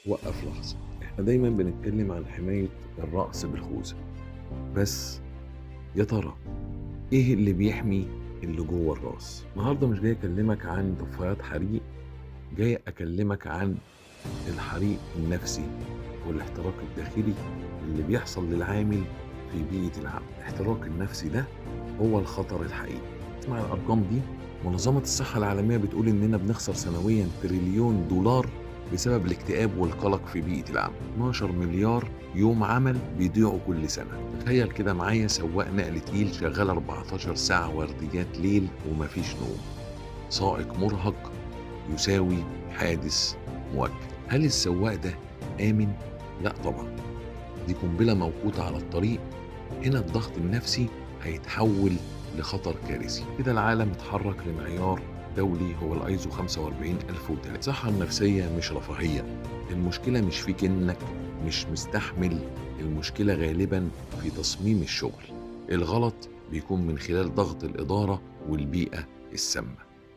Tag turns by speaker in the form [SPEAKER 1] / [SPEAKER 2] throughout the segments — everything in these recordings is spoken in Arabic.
[SPEAKER 1] وقف لحظة. احنا دايما بنتكلم عن حماية الرأس بالخوذة، بس يا ترى ايه اللي بيحمي اللي جوه الراس؟ النهارده مش جاي اكلمك عن طفايات حريق، جاي اكلمك عن الحريق النفسي والاحتراق الداخلي اللي بيحصل للعامل في بيئة العمل. الاحتراق النفسي ده هو الخطر الحقيقي. اسمع الارقام دي. منظمة الصحة العالمية بتقول اننا بنخسر سنويا تريليون دولار بسبب الاكتئاب والقلق في بيئة العمل. 12 مليار يوم عمل بيضيعوا كل سنة. تخيل كده معايا سواق نقل تقيل شغال 14 ساعة ورديات ليل ومفيش نوم. سائق مرهق يساوي حادث مؤجل. هل السواق ده آمن؟ لا طبعا، دي قنبلة موقوتة على الطريق. هنا الضغط النفسي هيتحول لخطر كارثي. كده العالم اتحرك لمعيار دولي هو الايزو 45003. الصحة النفسية مش رفاهية. المشكلة مش فيك انك مش مستحمل، المشكلة غالبا في تصميم الشغل. الغلط بيكون من خلال ضغط الإدارة والبيئة السامة.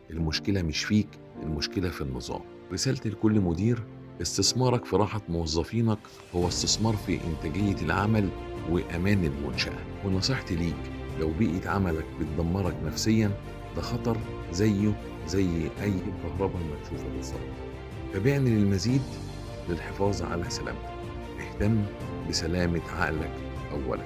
[SPEAKER 1] المشكلة مش فيك، المشكلة في النظام. رسالتي لكل مدير: استثمارك في راحة موظفينك هو استثمار في إنتاجية العمل وأمان المنشأة. ونصيحتي ليك: لو بيئة عملك بتدمرك نفسيا، ده خطر زيه زي أي كهرباء مكشوفة بالظبط. تابعني للمزيد للحفاظ على سلامتك. اهتم بسلامة عقلك أولا.